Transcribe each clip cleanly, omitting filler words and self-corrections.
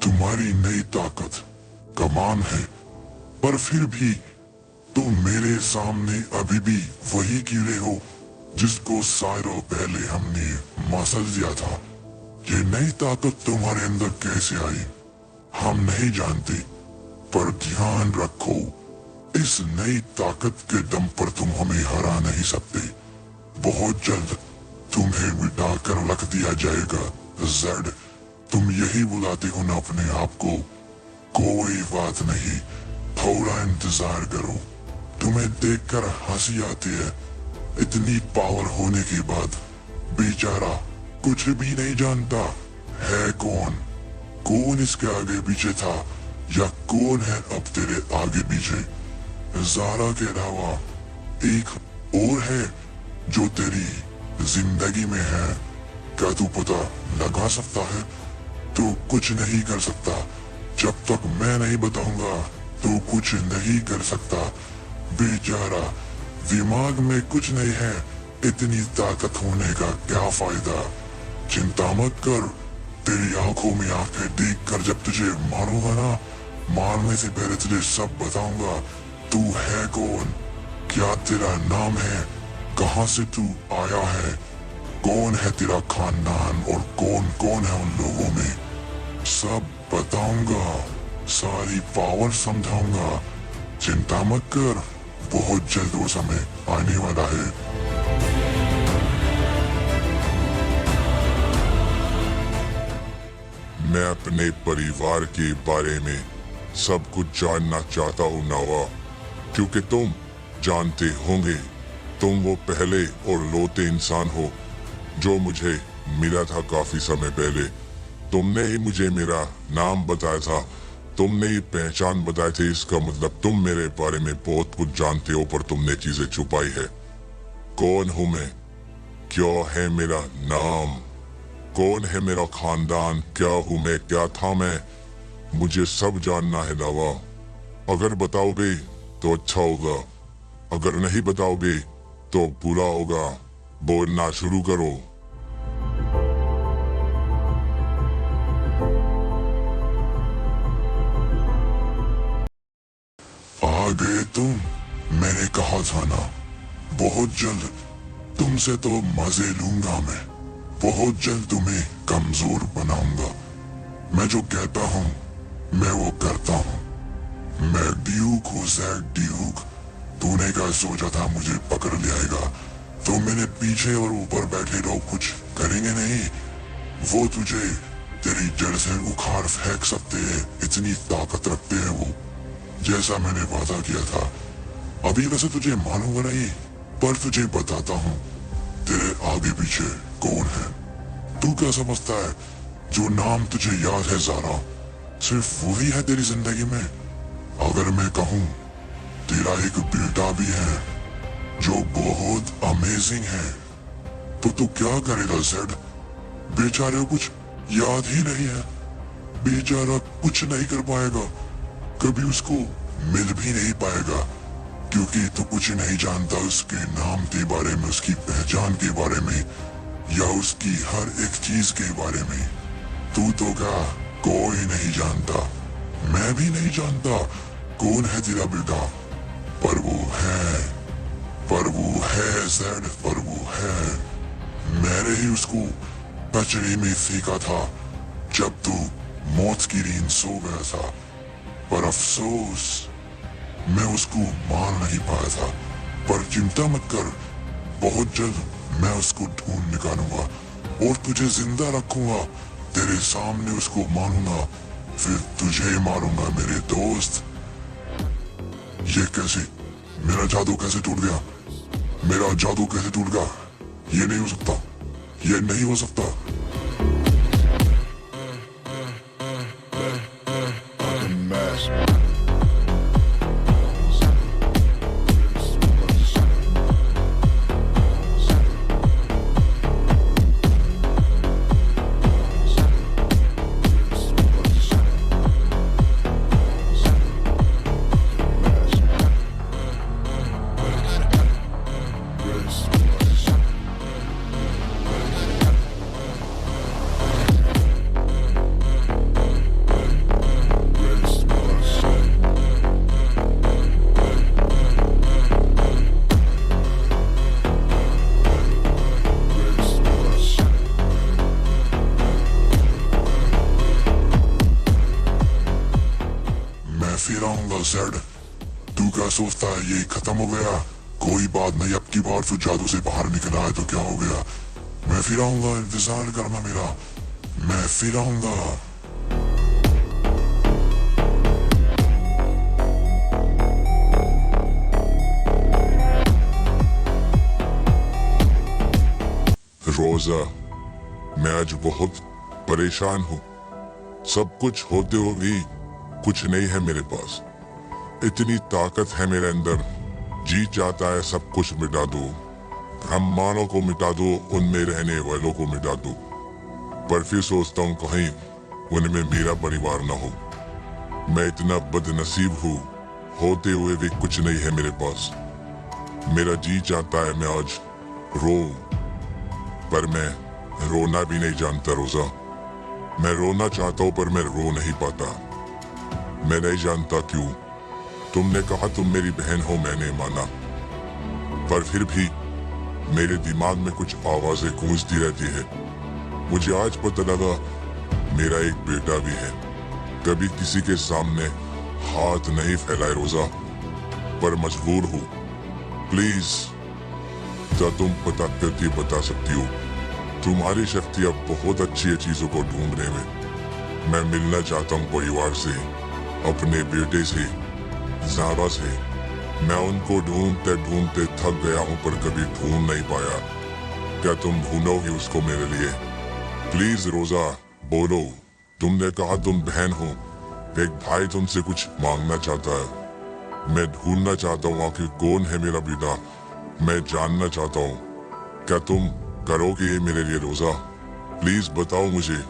तुम्हारी नई ताकत कमान है, पर फिर भी तुम मेरे सामने अभी भी वही कीड़े हो जिसको सालों पहले हमने मसल दिया था। ये नई ताकत तुम्हारे अंदर कैसे आई हम नहीं जानते, पर ध्यान रखो, इस नई ताकत के दम पर तुम हमें हरा नहीं सकते। बहुत जल्द तुम्हें मिटाकर रख दिया जाएगा। जेड, तुम यही बुलाते हो ना अपने आप को? कोई बात नहीं, थोड़ा इंतजार करो। तुम्हें देखकर हंसी आती है। इतनी पावर होने के बाद बेचारा कुछ भी नहीं जानता है। कौन इसके आगे पीछे था, या कौन है अब तेरे आगे पीछे? ज़ारा के अलावा एक और है जो तेरी जिंदगी में है। क्या तू पता लगा सकता है? तू कुछ नहीं कर सकता जब तक मैं नहीं बताऊंगा। तू कुछ नहीं कर सकता बेचारा, दिमाग में कुछ नहीं है। इतनी ताकत होने का क्या फायदा? चिंता मत कर, तेरी आंखों में आंखें देखकर जब तुझे मारूंगा ना, मारने से पहले तुझे सब बताऊंगा। तू है कौन, क्या तेरा नाम है, कहां से तू आया है, कौन है तेरा खानदान और कौन कौन है उन लोगों में, सब बताऊंगा। सारी पावर समझाऊंगा। चिंता मत कर, बहुत जल्द वो समय आने वाला है। मैं अपने परिवार के बारे में सब कुछ जानना चाहता हूँ नवा, क्योंकि तुम जानते होंगे तुम वो पहले और लोते इंसान हो जो मुझे मिला था काफी समय पहले। तुमने ही मुझे मेरा नाम बताया था, तुमने ही पहचान बताई थी। इसका मतलब तुम मेरे बारे में बहुत कुछ जानते हो, पर तुमने चीजें छुपाई है। कौन हूं मैं, क्या है मेरा नाम, कौन है मेरा खानदान, क्या हूं मैं, क्या था मैं, मुझे सब जानना है नवा। अगर बताओगे तो अच्छा होगा, अगर नहीं बताओगे तो बुरा होगा। बोलना शुरू करो। आ गए तुम, मैंने कहा था ना, बहुत जल्द तुमसे तो मजे लूंगा मैं। बहुत जल्द तुम्हें कमजोर बनाऊंगा। मैं जो कहता हूँ मैं वो करता हूँ। मैं ड्यूक हूँ, ज़ैड ड्यूक। तूने क्या सोचा था मुझे पकड़ लियाएगा? तो मेरे पीछे और ऊपर बैठे लोग कुछ करेंगे नहीं। वो तुझे तेरी जड़ से उखाड़ फेंक सकते हैं, इतनी ताकत रखते हैं वो, जैसा मैंने वादा किया था। अभी वैसे तुझे मालूंगा नहीं, पर तुझे बताता हूँ तेरे आगे पीछे कौन है। तू क्या समझता है जो नाम तुझे याद है ज़ारा, सिर्फ वही है तेरी जिंदगी में? अगर मैं कहूँ तेरा एक बेटा भी है जो बहुत अमेजिंग है, तो तू क्या करेगा ज़ेड? बेचारे को कुछ याद ही नहीं है, बेचारा कुछ नहीं कर पाएगा, कभी उसको मिल भी नहीं पाएगा, क्योंकि तू कुछ नहीं जानता उसके नाम के बारे में, उसकी पहचान के बारे में, या उसकी हर एक चीज के बारे में। तू तो क्या कोई नहीं जानता, मैं भी नहीं जानता कौन है तेरा बेटा, पर वो है, पर वो है ज़ेड, पर वो है। मैंने ही उसको कचरे में फेंका था जब तू मौत की नींद सो गया था, पर अफसोस मैं उसको मार नहीं पाया था। पर चिंता मत कर, बहुत जल्द मैं उसको ढूंढ निकालूंगा और तुझे जिंदा रखूंगा, तेरे सामने उसको मारूंगा, फिर तुझे मारूंगा मेरे दोस्त। ये कैसे, मेरा जादू कैसे टूट गया? मेरा जादू कैसे टूट गया? ये नहीं हो सकता, ये नहीं हो सकता। सैड। तू क्या सोचता है ये खत्म हो गया? कोई बात नहीं, अब की बार तू जादू से बाहर निकला है तो क्या हो गया? मैं फिर आऊंगा, इंतजार करना मेरा, मैं फिर आऊंगा। रोजा, मैं आज बहुत परेशान हूँ। सब कुछ होते हुए भी कुछ नहीं है मेरे पास। इतनी ताकत है मेरे अंदर, जी चाहता है सब कुछ मिटा दो, ब्रह्मांडों को मिटा दो, उनमें रहने वालों को मिटा दो, पर फिर सोचता हूँ कहीं उनमें मेरा परिवार ना हो। मैं इतना बदनसीब हूँ, होते हुए भी कुछ नहीं है मेरे पास। मेरा जी चाहता है मैं आज रो, पर मैं रोना भी नहीं जानता रोजा। मैं रोना चाहता हूँ पर मैं रो नहीं पाता। मैं नहीं जानता क्यों। तुमने कहा तुम मेरी बहन हो, मैंने माना, पर फिर भी मेरे दिमाग में कुछ आवाजें गूंजती रहती है। मुझे आज पता लगा मेरा एक बेटा भी है। कभी किसी के सामने हाथ नहीं फैलाए रोजा, पर मजबूर हूँ। प्लीज, क्या तुम पता करके बता सकती हो? तुम्हारी शक्ति अब बहुत अच्छी है चीजों को ढूंढने में। मैं मिलना चाहता हूँ परिवार से, अपने बेटे से, ज़ारा से। मैं उनको ढूंढते ढूंढते थक गया हूँ, पर कभी ढूंढ नहीं पाया। क्या तुम ढूंढोगी उसको मेरे लिए? प्लीज रोजा, बोलो। तुमने कहा तुम बहन हो, एक भाई तुमसे कुछ मांगना चाहता है। मैं ढूंढना चाहता हूँ आखिर कौन है मेरा बेटा। मैं जानना चाहता हूँ, क्या तुम करोगे ये मेरे लिए रोजा? प्लीज बताओ मुझे।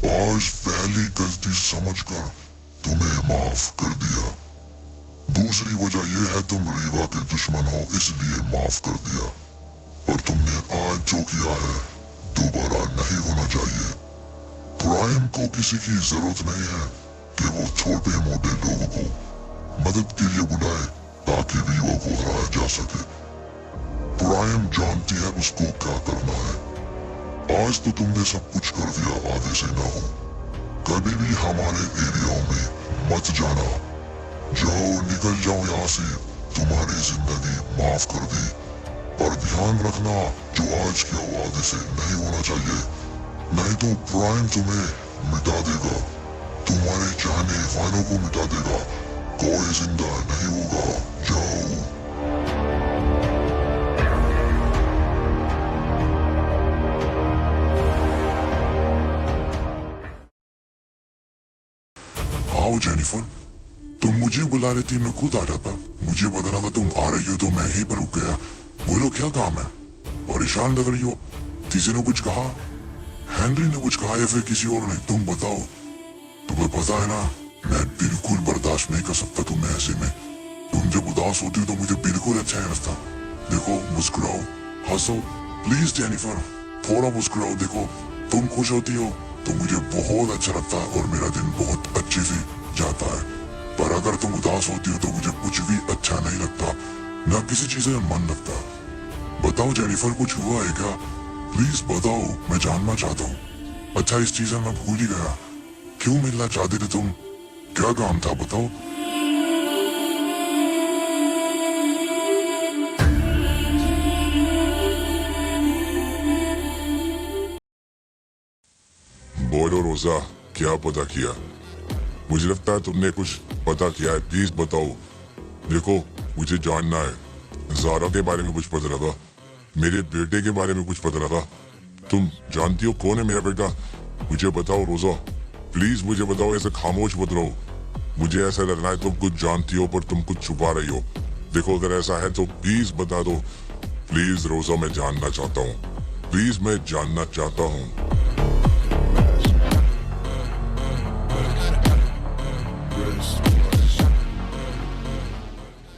आज पहली गलती समझकर तुम्हें माफ कर दिया। दूसरी वजह यह है तुम रीवा के दुश्मन हो, इसलिए माफ कर दिया। और तुमने आज जो किया है दोबारा नहीं होना चाहिए। प्राइम को किसी की जरूरत नहीं है कि वो छोटे मोटे लोगों को मदद के लिए बुलाए ताकि रीवा को हराया जा सके। प्राइम जानती है उसको क्या करना है। आज तो तुमने सब कुछ कर दिया, आगे से ना हो। कभी भी हमारे एरिया में मत जाना। जाओ, निकल जाओ यहाँ से। तुम्हारी जिंदगी माफ कर दी, पर ध्यान रखना जो आज किया वो आगे से नहीं होना चाहिए, नहीं तो प्राइम तुम्हें मिटा देगा। तुम्हारे चाहने वालों को मिटा देगा। कोई जिंदा नहीं होगा। जाओ। आओ जेनिफर, तुम मुझे बुला रही थी, मैं खुद आ जाता। मुझे पता ना था तुम आ रही हो तो मैं यहीं पर रुक गया। बोलो क्या काम है? परेशान लग रही हो। किसी ने कुछ कहा? हेनरी ने कुछ कहा या फिर किसी और ने? तुम बताओ। तुम्हें पता है ना, मैं बिल्कुल बर्दाश्त नहीं कर सकता तुम्हें ऐसे में। तुम जब उदास होती हो तो मुझे बिल्कुल अच्छा नहीं लगता। देखो, मुस्कुराओ, हंसो, प्लीज जेनिफर, थोड़ा मुस्कुराओ। देखो, तुम खुश होती हो तो मुझे बहुत अच्छा लगता है और मेरा दिन बहुत अच्छे से जाता है। पर अगर तुम उदास होती हो तो मुझे कुछ भी अच्छा नहीं लगता, ना किसी चीज में मन लगता। बताओ जेनिफर, कुछ हुआ है क्या? प्लीज बताओ, मैं जानना चाहता हूँ। अच्छा, इस चीज में मैं भूल ही गया। क्यों मिलना चाहते थे तुम? क्या काम था, बताओ। बोलो रोजा, क्या पता किया? मुझे लगता है तुमने कुछ पता किया है, प्लीज बताओ। देखो, मुझे जानना है। ज़ारा के बारे में कुछ पता लगा, मेरे बेटे के बारे में कुछ पता लगा। तुम जानती हो कौन है मेरा बेटा? मुझे बताओ रोजा, प्लीज मुझे बताओ, ऐसे खामोश मत रहो। मुझे ऐसा लग रहा है तुम कुछ जानती हो पर तुम कुछ छुपा रही हो। देखो, अगर ऐसा है तो प्लीज बता दो। प्लीज रोजा, मैं जानना चाहता हूँ। प्लीज, मैं जानना चाहता हूँ।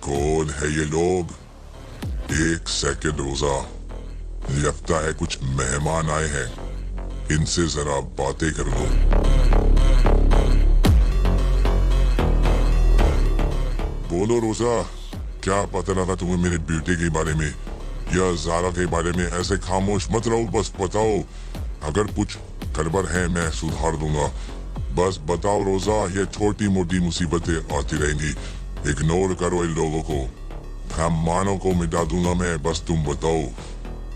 कौन है ये लोग? एक सेकंड रोजा, लगता है कुछ मेहमान आए हैं। इनसे जरा बातें कर लो। बोलो रोजा, क्या पता लगा तुम्हें मेरे बेटे के बारे में या ज़ारा के बारे में? ऐसे खामोश मत रहो, बस बताओ। अगर कुछ गड़बड़ है मैं सुधार दूंगा। बस बताओ रोजा, ये छोटी मोटी मुसीबतें आती रहेंगी, इग्नोर करो इन लोगों को। हम मानों को मिटा दूंगा मैं, बस तुम बताओ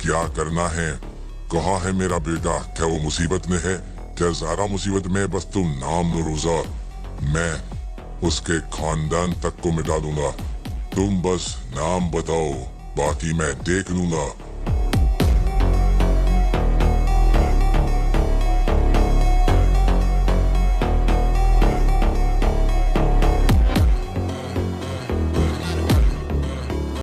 क्या करना है। कहाँ है मेरा बेटा? क्या वो मुसीबत में है? क्या ज़ारा मुसीबत में है? बस तुम नाम लो रोजा, मैं उसके खानदान तक को मिटा दूंगा। तुम बस नाम बताओ, बाकी मैं देख लूंगा।